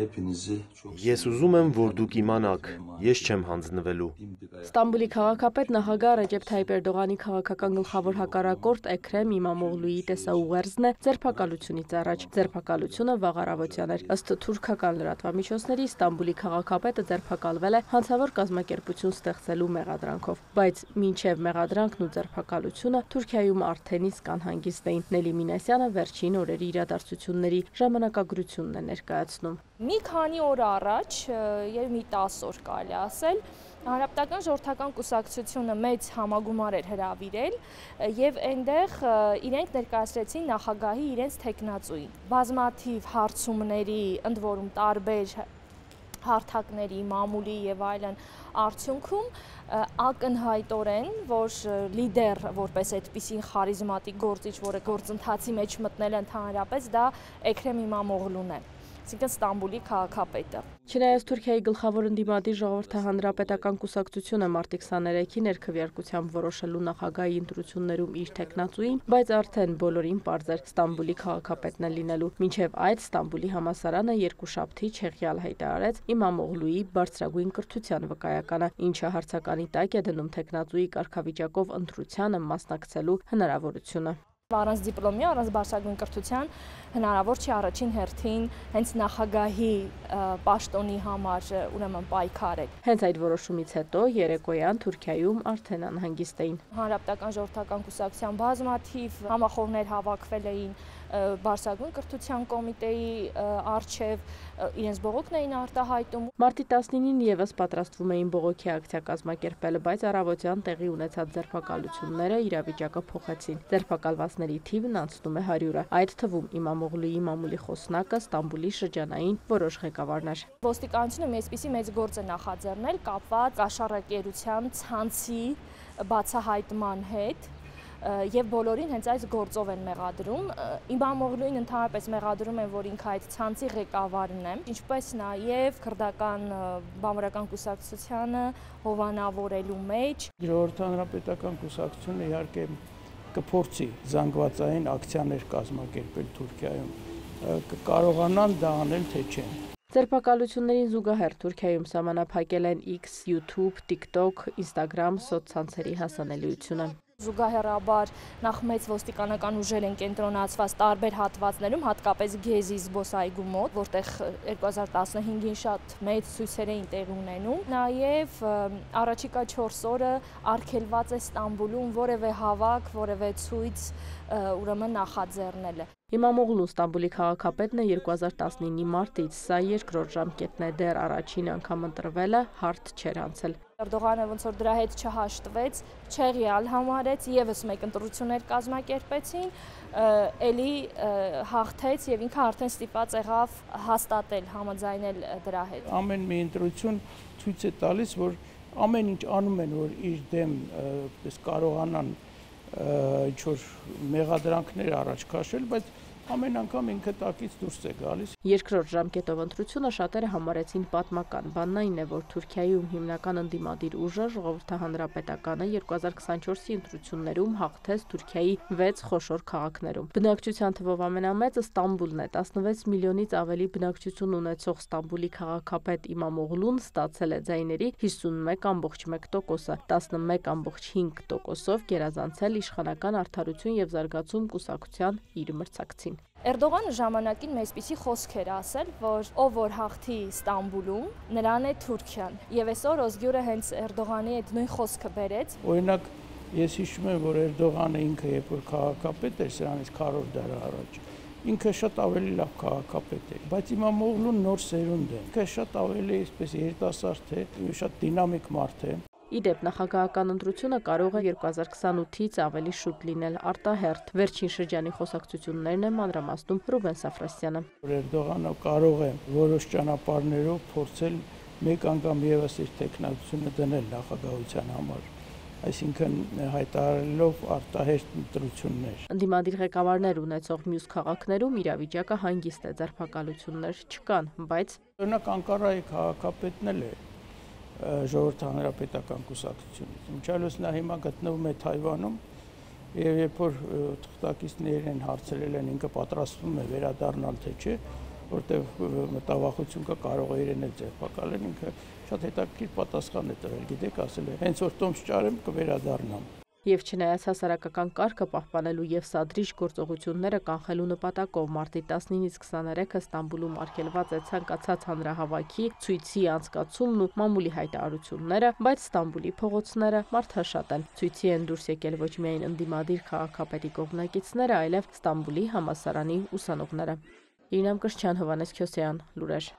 Ես ուզում եմ, որ դուք իմանաք, ես չեմ հանձնվելու։ Ստամբուլի քաղաքապետ նախագահ Ռեջեփ Թայիպ Էրդողանի քաղաքական գլխավոր հակառակորդ Էքրեմ Իմամօղլուի տեսաուղերձն է ձերբակալությունից առաջ։ Ձերբակալությունը վաղ առավոտյան էր։ Ըստ թուրքական լրատվամիջոցների Ստամբուլի քաղաքապետը ձերբակալվել է հանցավոր կազմակերպություն ստեղծելու մեղադրանքով, բայց մինչև մեղադրանքն ու ձերբակալությունը Թուրքիայում արդեն իսկ անհանգիստ էին։ Նելի Մինասյանը վերջին օրերի իրադարձությունների ժամանակագրությունն է ներկայացնում։ Մի քանի օր առաջ, եւ մի 10 օր կարելի ասել, Հանրապետական ժողովրդական կուսակցությունը մեծ համագումար էր հրավիրել եւ այնտեղ իրենք ներկայացրեցին նախագահի իրենց թեկնածուին։ Բազմաթիվ հարցումների, ընդ որում տարբեր հարթակների, մամուլի եւ այլն արդյունքում ակնհայտորեն, որ լիդեր որպես այդպիսին խարիզմատիկ գործիչ, որը գործընթացի մեջ մտնել է ընդհանրապես, դա Էքրեմ Իմամօղլուն է, այսինքն Ստամբուլի քաղաքապետը։ Չնայած Թուրքիայի գլխավոր ընդդիմադիր ժողովրդահանրապետական կուսակցությունը մարտի 23-ի ներքվեարկությամբ որոշելու նախագահի ընտրություններում իր թեկնածուին, բայց արդեն բոլորին պարզ էր Ստամբուլի քաղաքապետն է լինելու։ Մինչև այդ Ստամբուլի համալսարանը երկուշաբթի չեղյալ հայտարարեց Իմամօղլուի բարձրագույն կրթության վկայականը, ինչը հարցականի տակ է դնում թեկնածուի կարգավիճակով ընտրությանը մասնակցելու հնարավորությունը։ Առանց դիպլոմի, առանց բարձրագույն կրթության հնարավոր չի առաջին հերթին հենց նախագահի պաշտոնի համար ուրեմն պայքարել։ Հենց այդ որոշումից հետո երեկոյան Թուրքիայում արդեն անհանգիստ էին։ Հանրապետական ժողովրդական կուսակցության բազմաթիվ համախոհներ հավաքվել էին բարձրագույն կրթության կոմիտեի առջև, իրենց բողոքն էին արտահայտում։ Մարտի 19-ին եւս պատրաստվում էին բողոքի ակցիա կազմակերպել, բայց առավոտյան տեղի ունեցած ձերբակալությունները իրավիճակը փոխեցին։ Ձերբակալվածների թիվն անցնում է 100-ը, այդ թվում Իմամօղլուի մամուլի խոսնակը Ստամբուլի շրջանային որոշ ղեկավարներ։ Ոստիկանությունը մի այսպիսի մեծ գործ է նախաձեռնել կապված կաշառակերության ցանցի բացահայտման հետ եւ բոլորին հենց այս գործով են մեղադրում։ Իմամօղլուին ընդհանրապես մեղադրում են, որ ինքը այդ ցանցի ղեկավարն է, ինչպես նաեւ քրդական բամրական կուսակցությանը հովանավորելու մեջ։ Ժողովրդահանրապետական կուսակցությունը իհարկե կփորձի զանգվածային ակցիաներ կազմակերպել Թուրքիայում, կկարողանան դա անել, թե չէ։ Ձերբակալություններին զուգահեռ Թուրքիայում սահմանափակել են X, YouTube, TikTok, Instagram սոցցանցերի հասանելիությունը։ Զուգահեռաբար նախ մեծ ոստիկանական ուժեր են կենտրոնացված տարբեր հատվածներում, հատկապես Գեզի զբոսայգու մոտ, որտեղ 2015-ին շատ մեծ ցույցեր էին տեղի ունենում։ Նաև առաջիկա 4 օրը արգելված է Ստամբուլում որևէ հավաք, որևէ ցույց ուրեմն նախաձեռնելը։ Իմամօղլուն Ստամբուլի քաղաքապետն է 2019-ի մարտից, սա երկրորդ ժամկետն է, դեռ առաջին անգամ ընտրվելը հարթ չէր անցել։ Էրդողանը ոնց որ դրա հետ չհաշտվեց, չեղյալ համարեց, եւս մեկ ընտրություններ կազմակերպեցին, էլի հաղթեց եւ ինքը արդեն ստիպված եղավ հաստատել, համաձայնել դրա հետ։ Ամեն մի ընտրություն ցույց է տալիս, որ ամեն ինչ անում են, որ իր դեմ կարողանան ինչ-որ մեղադրանքներ առաջ քաշել, բայց ամեն անգամ ինքը տակից դուրս է գալիս։ Երկրորդ ժամկետով ընտրությունը շատերը համարեցին պատմական, բանն այն է, որ Թուրքիայում հիմնական ընդդիմադիր ուժը ժողովրդահանրապետականը 2024-ի ընտրություններում հաղթեց Թուրքիայի 6 խոշոր քաղաքներում։ Բնակչության թվով ամենամեծը Ստամբուլն է, 16 միլիոնից ավելի բնակչություն ունեցող Ստամբուլի քաղաքապետ Իմամօղլուն ստացել է ձայների 51.1%-ը, 11.5%-ով գերազանցել իշխանական արդարություն եւ զարգացում կուսակցության իր մրցակցին։ Էրդողանը ժամանակին այսպիսի խոսք էր ասել, որ ով որ հաղթի Ստամբուլում, նրան է Թուրքիան։ Եվ այսօր Օզգյուրը հենց Էրդողանի այդ նույն խոսքը բերեց։ Օրինակ, ես հիշում եմ, որ Էրդողանը ինքը երբ որ քաղաքապետ էր, սրանից 100 դար առաջ, ինքը շատ ավելի լավ քաղաքապետ էր, բայց Իմամօղլուն նոր սերունդ է։ Ինքը շատ ավելի այսպես երիտասարդ է, շատ դինամիկ մարդ է։ Իդեպ նախագահական ընտրությունը կարող է 2028-ից ավելի շուտ լինել արտահերթ։ Վերջին շրջանի խոսակցություններն է մանրամասնում Ռուբեն Սաֆրասյանը։ Էրդողանը կարող է որոշ ճանապարհներով փորձել մեկ անգամ եւս իր տեխնացությունը դնել նախագահության համար, այսինքն հայտարարելով արտահերթ ընտրություններ։ Ընդդիմադիր ղեկավարներ ունեցող մյուս քաղաքներում իրավիճակը հանգիստ է, ձերբակալություններ չկան, բայց օրինակ Անկարայի քաղաքապետն էլ է ժողովրդահանրապետական կուսակցությունից։ Ինչալուց նա հիմա գտնվում է Թայվանում եւ երբ որ թղթակիցներն հարցրել են ինքը պատրաստվում է վերադառնալ թե չէ, որտեղ մտավախություն կա, կարող է իրեն էլ ձերբակալել, ինքը շատ հետաքրքիր պատասխան է տվել, գիտեք, ասել է, հենց որ տոմս ճարեմ կվերադառնամ։ Եվ չնայած հասարակական կարգը պահպանելու եւ սադրիչ գործողությունները կանխելու նպատակով մարտի 19-ից 23-ը Ստամբուլում արգելված է ցանկացած հանրահավաքի, ցույցի անցկացումն ու մամուլի հայտարարությունները, բայց Ստամբուլի փողոցները մարդաշատ են։ Ցույցի են դուրս եկել ոչ միայն ընդդիմադիր քաղաքապետի կողմնակիցները, այլև Ստամբուլի համալսարանի ուսանողները։ Իրինամ Կրչյան, Հովհաննես Քյոսեյան, լուրեր։